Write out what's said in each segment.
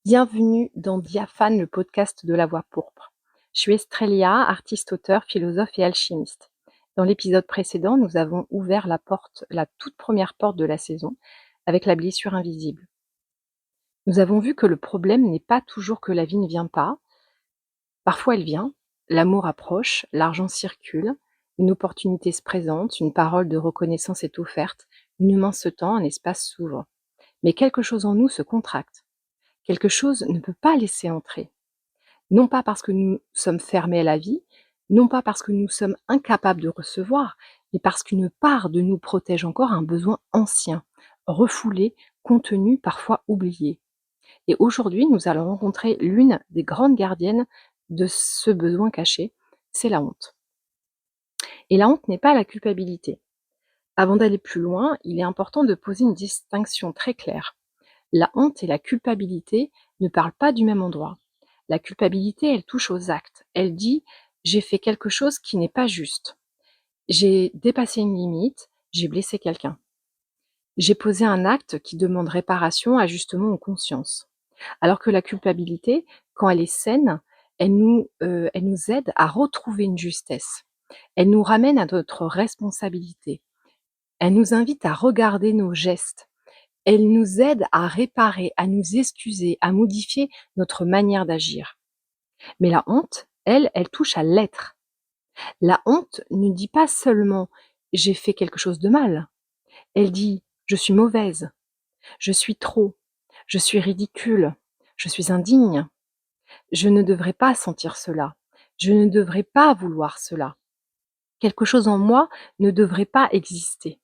Bienvenue dans Diaphane, le podcast de la voix pourpre. Je suis Estrelia, artiste-auteur, philosophe et alchimiste. Dans l'épisode précédent, nous avons ouvert la toute première porte de la saison, avec la blessure invisible. Nous avons vu que le problème n'est pas toujours que la vie ne vient pas. Parfois elle vient, l'amour approche, l'argent circule, une opportunité se présente, une parole de reconnaissance est offerte, une main se tend, un espace s'ouvre. Mais quelque chose en nous se contracte. Quelque chose ne peut pas laisser entrer. Non pas parce que nous sommes fermés à la vie, non pas parce que nous sommes incapables de recevoir, mais parce qu'une part de nous protège encore un besoin ancien, refoulé, contenu, parfois oublié. Et aujourd'hui, nous allons rencontrer l'une des grandes gardiennes de ce besoin caché, c'est la honte. Et la honte n'est pas la culpabilité. Avant d'aller plus loin, il est important de poser une distinction très claire. La honte et la culpabilité ne parlent pas du même endroit. La culpabilité, elle touche aux actes. Elle dit: j'ai fait quelque chose qui n'est pas juste. J'ai dépassé une limite, j'ai blessé quelqu'un. J'ai posé un acte qui demande réparation, ajustement ou conscience. Alors que la culpabilité, quand elle est saine, elle nous aide à retrouver une justesse. Elle nous ramène à notre responsabilité. Elle nous invite à regarder nos gestes. Elle nous aide à réparer, à nous excuser, à modifier notre manière d'agir. Mais la honte, elle touche à l'être. La honte ne dit pas seulement j'ai fait quelque chose de mal. Elle dit je suis mauvaise, je suis trop, je suis ridicule, je suis indigne, je ne devrais pas sentir cela, je ne devrais pas vouloir cela. Quelque chose en moi ne devrait pas exister.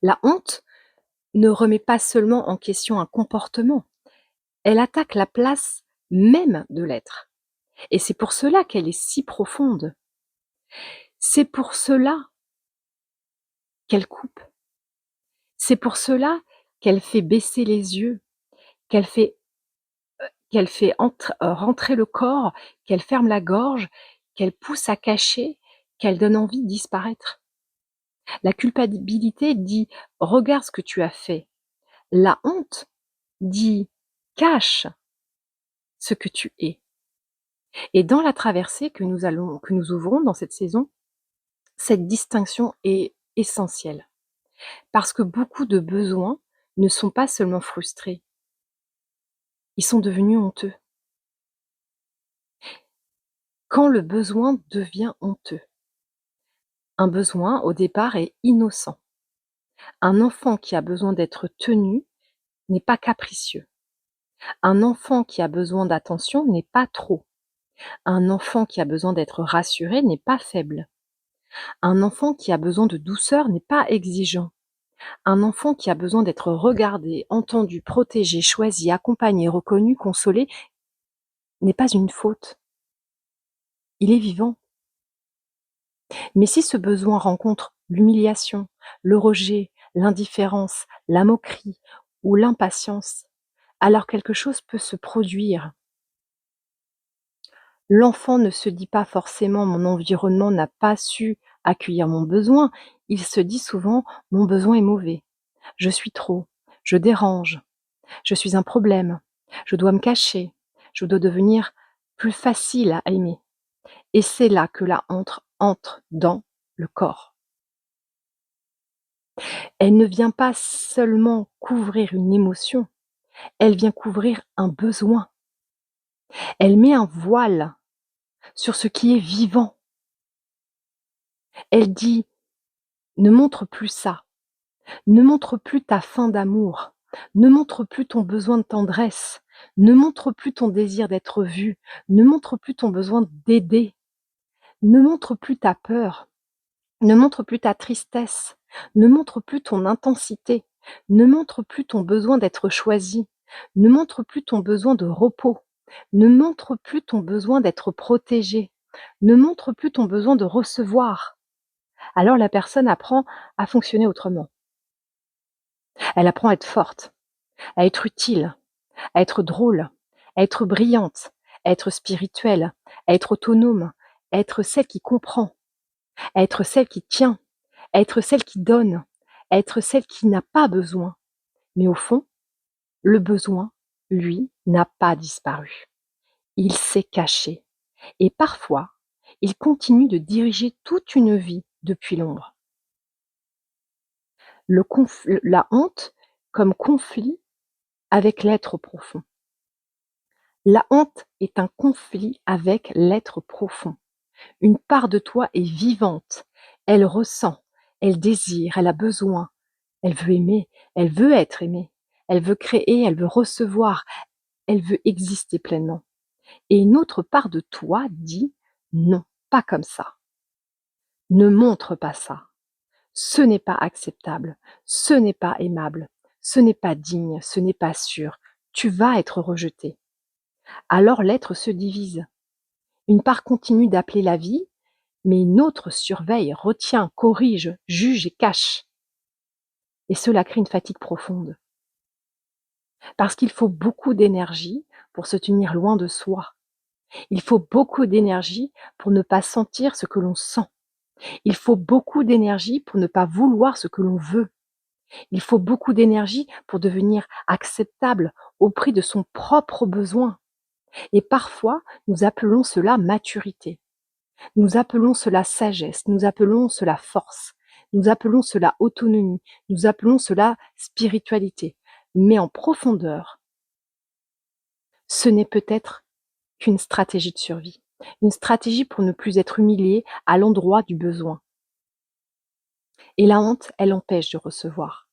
La honte ne remet pas seulement en question un comportement, elle attaque la place même de l'être. Et c'est pour cela qu'elle est si profonde. C'est pour cela qu'elle coupe. C'est pour cela qu'elle fait baisser les yeux, qu'elle fait, rentrer le corps, qu'elle ferme la gorge, qu'elle pousse à cacher, qu'elle donne envie de disparaître. La culpabilité dit regarde ce que tu as fait. La honte dit cache ce que tu es. Et dans la traversée que nous ouvrons dans cette saison, cette distinction est essentielle. Parce que beaucoup de besoins ne sont pas seulement frustrés, ils sont devenus honteux. Quand le besoin devient honteux, un besoin au départ est innocent. Un enfant qui a besoin d'être tenu n'est pas capricieux. Un enfant qui a besoin d'attention n'est pas trop. Un enfant qui a besoin d'être rassuré n'est pas faible. Un enfant qui a besoin de douceur n'est pas exigeant. Un enfant qui a besoin d'être regardé, entendu, protégé, choisi, accompagné, reconnu, consolé n'est pas une faute. Il est vivant. Mais si ce besoin rencontre l'humiliation, le rejet, l'indifférence, la moquerie ou l'impatience, alors quelque chose peut se produire. L'enfant ne se dit pas forcément mon environnement n'a pas su accueillir mon besoin, il se dit souvent mon besoin est mauvais, je suis trop, je dérange, je suis un problème, je dois me cacher, je dois devenir plus facile à aimer. Et c'est là que la honte entre dans le corps. Elle ne vient pas seulement couvrir une émotion, elle vient couvrir un besoin. Elle met un voile sur ce qui est vivant. Elle dit: ne montre plus ça, ne montre plus ta faim d'amour, ne montre plus ton besoin de tendresse, ne montre plus ton désir d'être vu, ne montre plus ton besoin d'aider, ne montre plus ta peur, ne montre plus ta tristesse, ne montre plus ton intensité, ne montre plus ton besoin d'être choisi, ne montre plus ton besoin de repos, ne montre plus ton besoin d'être protégé, ne montre plus ton besoin de recevoir. Alors la personne apprend à fonctionner autrement. Elle apprend à être forte, à être utile, à être drôle, à être brillante, à être spirituelle, à être autonome, à être celle qui comprend, à être celle qui tient, à être celle qui donne, à être celle qui n'a pas besoin. Mais au fond, le besoin, lui, n'a pas disparu. Il s'est caché et parfois, il continue de diriger toute une vie depuis l'ombre. La honte comme conflit avec l'être profond. La honte est un conflit avec l'être profond. Une part de toi est vivante, elle ressent, elle désire, elle a besoin, elle veut aimer, elle veut être aimée, elle veut créer, elle veut recevoir, elle veut exister pleinement. Et une autre part de toi dit non, pas comme ça. Ne montre pas ça. Ce n'est pas acceptable, ce n'est pas aimable, ce n'est pas digne, ce n'est pas sûr. Tu vas être rejeté. Alors l'être se divise. Une part continue d'appeler la vie, mais une autre surveille, retient, corrige, juge et cache. Et cela crée une fatigue profonde. Parce qu'il faut beaucoup d'énergie pour se tenir loin de soi. Il faut beaucoup d'énergie pour ne pas sentir ce que l'on sent. Il faut beaucoup d'énergie pour ne pas vouloir ce que l'on veut. Il faut beaucoup d'énergie pour devenir acceptable au prix de son propre besoin. Et parfois, nous appelons cela maturité. Nous appelons cela sagesse, nous appelons cela force, nous appelons cela autonomie, nous appelons cela spiritualité. Mais en profondeur, ce n'est peut-être qu'une stratégie de survie, une stratégie pour ne plus être humilié à l'endroit du besoin. Et la honte, elle empêche de recevoir.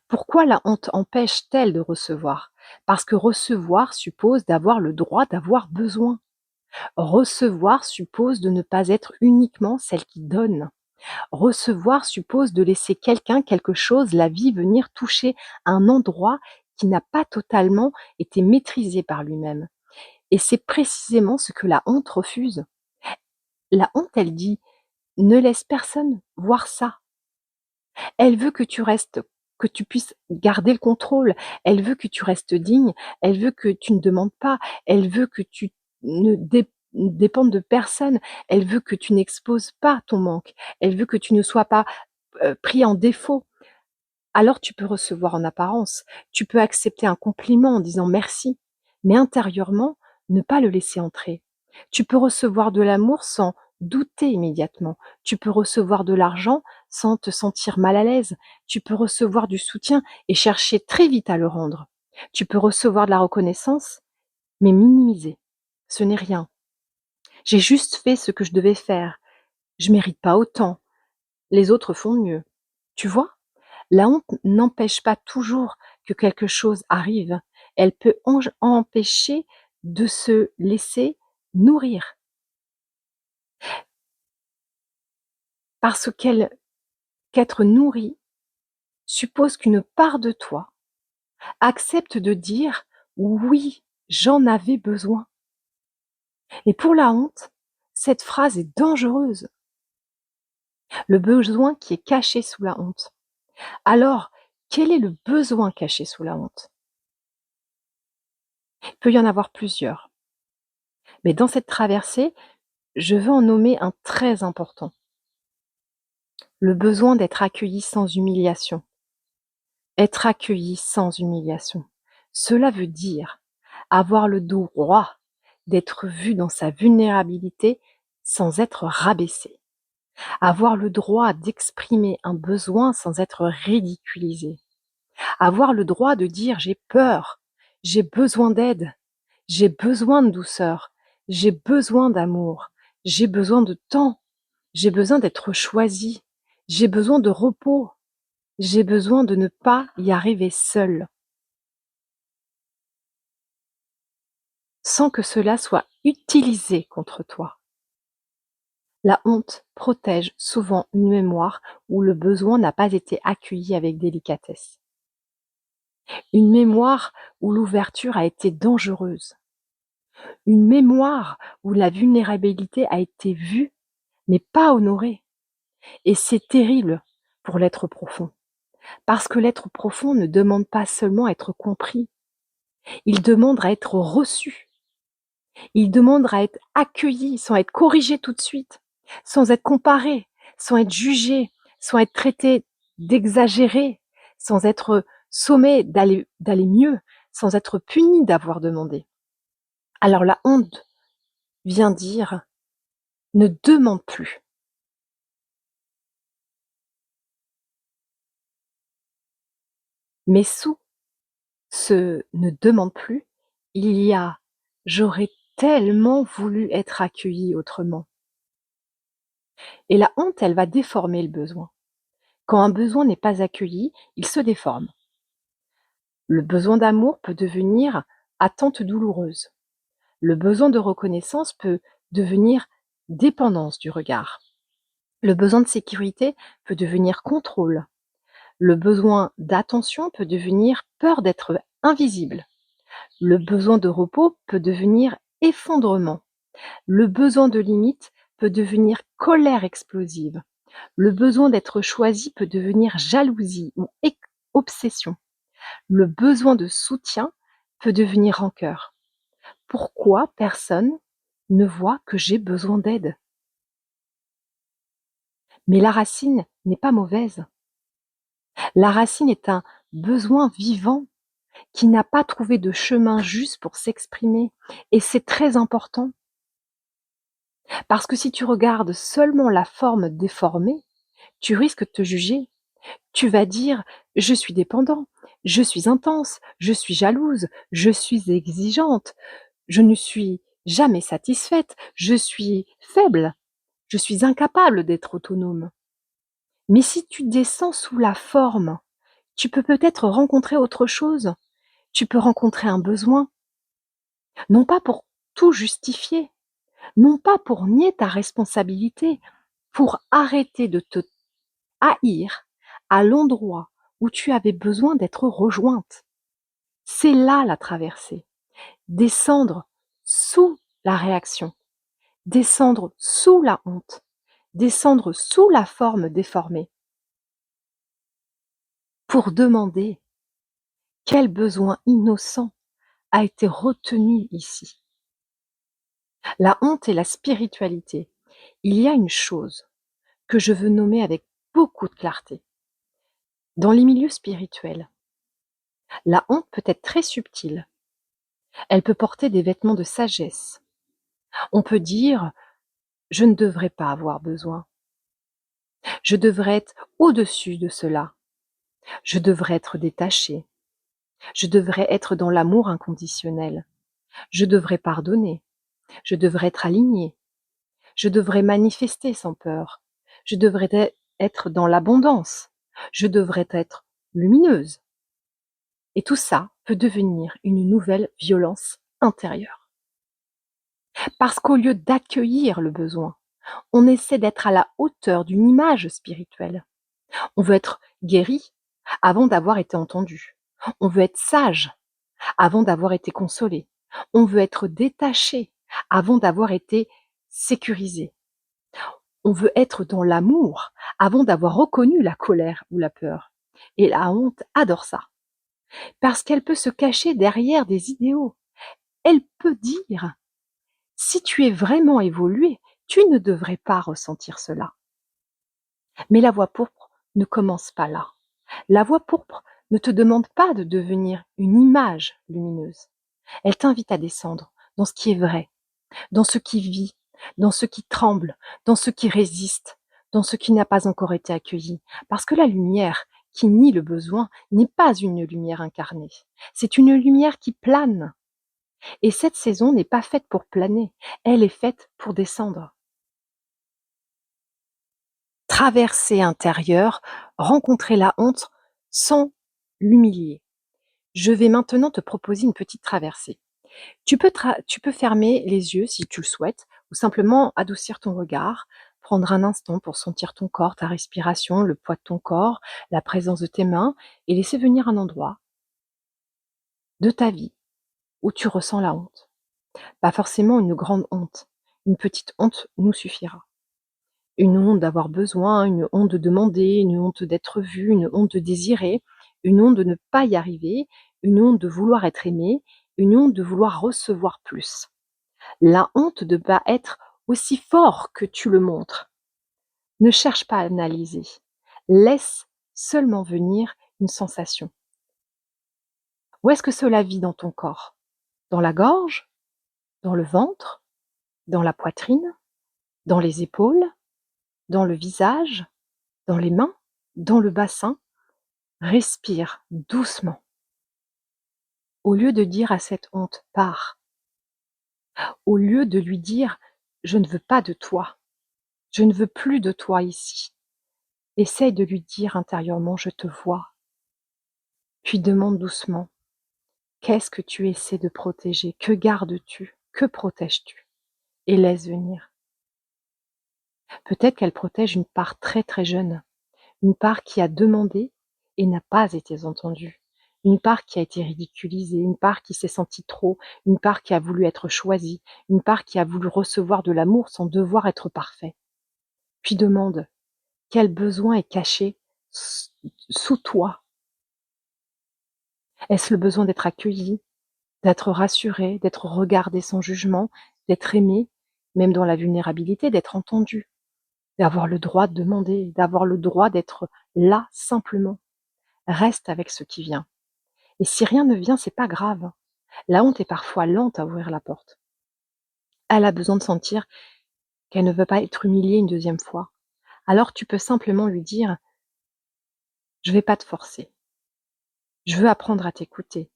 Pourquoi la honte empêche-t-elle de recevoir? Parce que recevoir suppose d'avoir le droit d'avoir besoin. Recevoir suppose de ne pas être uniquement celle qui donne. Recevoir suppose de laisser quelqu'un, quelque chose, la vie venir toucher un endroit qui n'a pas totalement été maîtrisé par lui-même. Et c'est précisément ce que la honte refuse. La honte, elle dit, ne laisse personne voir ça. Elle veut que tu restes, que tu puisses garder le contrôle. Elle veut que tu restes digne. Elle veut que tu ne demandes pas. Elle veut que tu ne dépendes de personne. Elle veut que tu n'exposes pas ton manque. Elle veut que tu ne sois pas pris en défaut. Alors tu peux recevoir en apparence. Tu peux accepter un compliment en disant merci. Mais intérieurement, ne pas le laisser entrer. Tu peux recevoir de l'amour sans douter immédiatement. Tu peux recevoir de l'argent sans te sentir mal à l'aise. Tu peux recevoir du soutien et chercher très vite à le rendre. Tu peux recevoir de la reconnaissance, mais minimiser. Ce n'est rien. J'ai juste fait ce que je devais faire. Je mérite pas autant. Les autres font mieux. Tu vois? La honte n'empêche pas toujours que quelque chose arrive. Elle peut empêcher de se laisser nourrir. Parce qu'être nourri suppose qu'une part de toi accepte de dire oui, j'en avais besoin. Et pour la honte, cette phrase est dangereuse. Le besoin qui est caché sous la honte. Alors, quel est le besoin caché sous la honte? Il peut y en avoir plusieurs. Mais dans cette traversée, je veux en nommer un très important. Le besoin d'être accueilli sans humiliation. Être accueilli sans humiliation. Cela veut dire avoir le droit d'être vu dans sa vulnérabilité sans être rabaissé. Avoir le droit d'exprimer un besoin sans être ridiculisé. Avoir le droit de dire j'ai peur, j'ai besoin d'aide, j'ai besoin de douceur, j'ai besoin d'amour, j'ai besoin de temps, j'ai besoin d'être choisi, j'ai besoin de repos, j'ai besoin de ne pas y arriver seul. Sans que cela soit utilisé contre toi. La honte protège souvent une mémoire où le besoin n'a pas été accueilli avec délicatesse. Une mémoire où l'ouverture a été dangereuse. Une mémoire où la vulnérabilité a été vue, mais pas honorée. Et c'est terrible pour l'être profond. Parce que l'être profond ne demande pas seulement à être compris, il demande à être reçu. Il demande à être accueilli sans être corrigé tout de suite, sans être comparé, sans être jugé, sans être traité d'exagéré, sans être sommé d'aller mieux, sans être puni d'avoir demandé. Alors la honte vient dire: «Ne demande plus». Mais sous ce «ne demande plus», il y a: «J'aurais tellement voulu être accueilli autrement». Et la honte, elle va déformer le besoin. Quand un besoin n'est pas accueilli, il se déforme. Le besoin d'amour peut devenir attente douloureuse. Le besoin de reconnaissance peut devenir dépendance du regard. Le besoin de sécurité peut devenir contrôle. Le besoin d'attention peut devenir peur d'être invisible. Le besoin de repos peut devenir effondrement. Le besoin de limite peut devenir colère explosive. Le besoin d'être choisi peut devenir jalousie ou obsession. Le besoin de soutien peut devenir rancœur. Pourquoi personne ne voit que j'ai besoin d'aide? Mais la racine n'est pas mauvaise. La racine est un besoin vivant qui n'a pas trouvé de chemin juste pour s'exprimer. Et c'est très important, parce que si tu regardes seulement la forme déformée, tu risques de te juger. Tu vas dire: «Je suis dépendant, je suis intense, je suis jalouse, je suis exigeante, je ne suis jamais satisfaite, je suis faible, je suis incapable d'être autonome». Mais si tu descends sous la forme, tu peux peut-être rencontrer autre chose. Tu peux rencontrer un besoin, non pas pour tout justifier, non pas pour nier ta responsabilité, pour arrêter de te haïr à l'endroit où tu avais besoin d'être rejointe. C'est là la traversée. Descendre sous la réaction, descendre sous la honte, descendre sous la forme déformée pour demander quel besoin innocent a été retenu ici. La honte et la spiritualité. Il y a une chose que je veux nommer avec beaucoup de clarté. Dans les milieux spirituels, la honte peut être très subtile. Elle peut porter des vêtements de sagesse. On peut dire: «Je ne devrais pas avoir besoin. Je devrais être au-dessus de cela. Je devrais être détaché. Je devrais être dans l'amour inconditionnel. Je devrais pardonner. Je devrais être aligné. Je devrais manifester sans peur. Je devrais être dans l'abondance. Je devrais être lumineuse». Et tout ça peut devenir une nouvelle violence intérieure. Parce qu'au lieu d'accueillir le besoin, on essaie d'être à la hauteur d'une image spirituelle. On veut être guéri avant d'avoir été entendu. On veut être sage avant d'avoir été consolé. On veut être détaché avant d'avoir été sécurisé. On veut être dans l'amour avant d'avoir reconnu la colère ou la peur. Et la honte adore ça, parce qu'elle peut se cacher derrière des idéaux. Elle peut dire: «Si tu es vraiment évolué, tu ne devrais pas ressentir cela». Mais la voie pourpre ne commence pas là. La voie pourpre ne te demande pas de devenir une image lumineuse. Elle t'invite à descendre dans ce qui est vrai, dans ce qui vit, dans ce qui tremble, dans ce qui résiste, dans ce qui n'a pas encore été accueilli. Parce que la lumière qui nie le besoin n'est pas une lumière incarnée. C'est une lumière qui plane. Et cette saison n'est pas faite pour planer, elle est faite pour descendre. Traversée intérieure, rencontrer la honte sans l'humilier. Je vais maintenant te proposer une petite traversée. Tu peux fermer les yeux si tu le souhaites, ou simplement adoucir ton regard, prendre un instant pour sentir ton corps, ta respiration, le poids de ton corps, la présence de tes mains, et laisser venir un endroit de ta vie où tu ressens la honte. Pas forcément une grande honte, une petite honte nous suffira. Une honte d'avoir besoin, une honte de demander, une honte d'être vu, une honte de désirer, une honte de ne pas y arriver, une honte de vouloir être aimé, une honte de vouloir recevoir plus. La honte de ne pas être aussi fort que tu le montres. Ne cherche pas à analyser. Laisse seulement venir une sensation. Où est-ce que cela vit dans ton corps? Dans la gorge? Dans le ventre? Dans la poitrine? Dans les épaules? Dans le visage? Dans les mains? Dans le bassin? Respire doucement. Au lieu de dire à cette honte: «Pars», au lieu de lui dire: «Je ne veux pas de toi, je ne veux plus de toi ici», essaye de lui dire intérieurement: «Je te vois». Puis demande doucement: «Qu'est-ce que tu essaies de protéger? Que gardes-tu? Que protèges-tu?» Et laisse venir. Peut-être qu'elle protège une part très, très jeune, une part qui a demandé et n'a pas été entendue, une part qui a été ridiculisée, une part qui s'est sentie trop, une part qui a voulu être choisie, une part qui a voulu recevoir de l'amour sans devoir être parfait. Puis demande: quel besoin est caché sous toi? Est-ce le besoin d'être accueilli, d'être rassuré, d'être regardé sans jugement, d'être aimé, même dans la vulnérabilité, d'être entendu, d'avoir le droit de demander, d'avoir le droit d'être là simplement? Reste avec ce qui vient. Et si rien ne vient, c'est pas grave. La honte est parfois lente à ouvrir la porte. Elle a besoin de sentir qu'elle ne veut pas être humiliée une deuxième fois. Alors tu peux simplement lui dire: «Je vais pas te forcer. Je veux apprendre à t'écouter.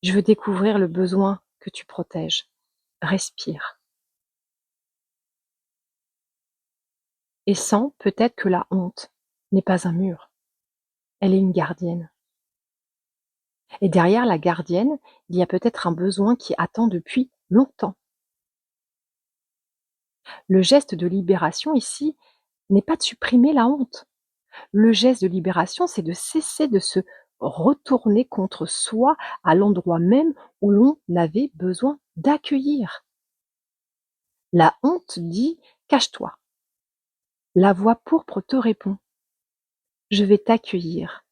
Je veux découvrir le besoin que tu protèges. Respire». Et sens peut-être que la honte n'est pas un mur. Elle est une gardienne. Et derrière la gardienne, il y a peut-être un besoin qui attend depuis longtemps. Le geste de libération ici n'est pas de supprimer la honte. Le geste de libération, c'est de cesser de se retourner contre soi à l'endroit même où l'on avait besoin d'accueillir. La honte dit: «Cache-toi». La voix pourpre te répond: «Je vais t'accueillir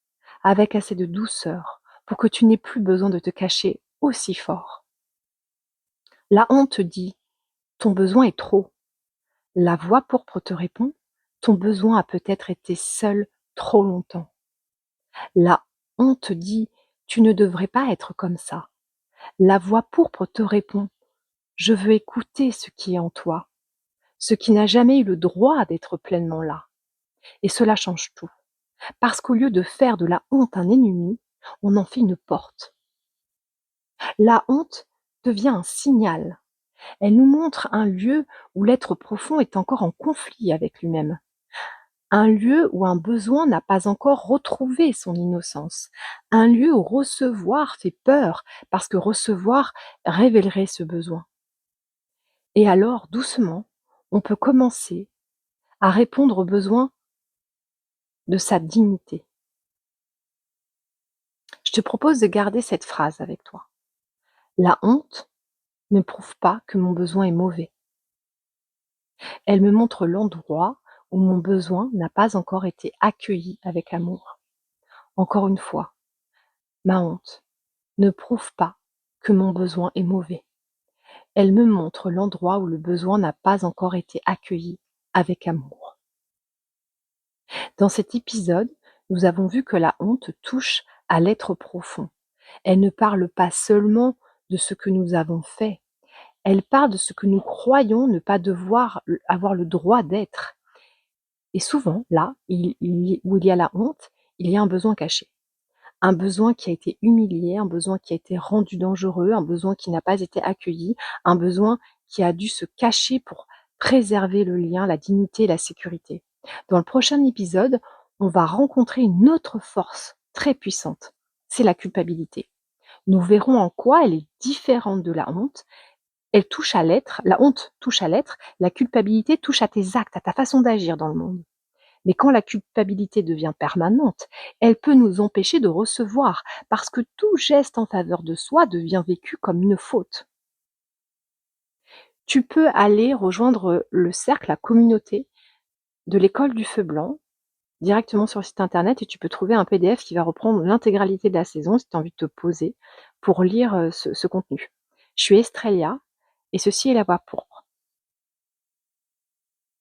avec assez de douceur pour que tu n'aies plus besoin de te cacher aussi fort». La honte dit: «Ton besoin est trop». La voix pourpre te répond: «Ton besoin a peut-être été seul trop longtemps». La honte dit: «Tu ne devrais pas être comme ça». La voix pourpre te répond: «Je veux écouter ce qui est en toi, ce qui n'a jamais eu le droit d'être pleinement là». Et cela change tout, parce qu'au lieu de faire de la honte un ennemi, on en fait une porte. La honte devient un signal. Elle nous montre un lieu où l'être profond est encore en conflit avec lui-même. Un lieu où un besoin n'a pas encore retrouvé son innocence. Un lieu où recevoir fait peur, parce que recevoir révélerait ce besoin. Et alors, doucement, on peut commencer à répondre aux besoins de sa dignité. Je te propose de garder cette phrase avec toi. La honte ne prouve pas que mon besoin est mauvais. Elle me montre l'endroit où mon besoin n'a pas encore été accueilli avec amour. Encore une fois, ma honte ne prouve pas que mon besoin est mauvais. Elle me montre l'endroit où le besoin n'a pas encore été accueilli avec amour. Dans cet épisode, nous avons vu que la honte touche à l'être profond. Elle ne parle pas seulement de ce que nous avons fait, elle parle de ce que nous croyons ne pas devoir avoir le droit d'être. Et souvent, là, où il y a la honte, il y a un besoin caché. Un besoin qui a été humilié, un besoin qui a été rendu dangereux, un besoin qui n'a pas été accueilli, un besoin qui a dû se cacher pour préserver le lien, la dignité et la sécurité. Dans le prochain épisode, on va rencontrer une autre force très puissante, c'est la culpabilité. Nous verrons en quoi elle est différente de la honte. Elle touche à l'être, la honte touche à l'être, la culpabilité touche à tes actes, à ta façon d'agir dans le monde. Mais quand la culpabilité devient permanente, elle peut nous empêcher de recevoir, parce que tout geste en faveur de soi devient vécu comme une faute. Tu peux aller rejoindre le cercle, la communauté de l'école du feu blanc, directement sur le site internet, et tu peux trouver un PDF qui va reprendre l'intégralité de la saison si tu as envie de te poser pour lire ce contenu. Je suis Estrelia et ceci est la voix pourpre.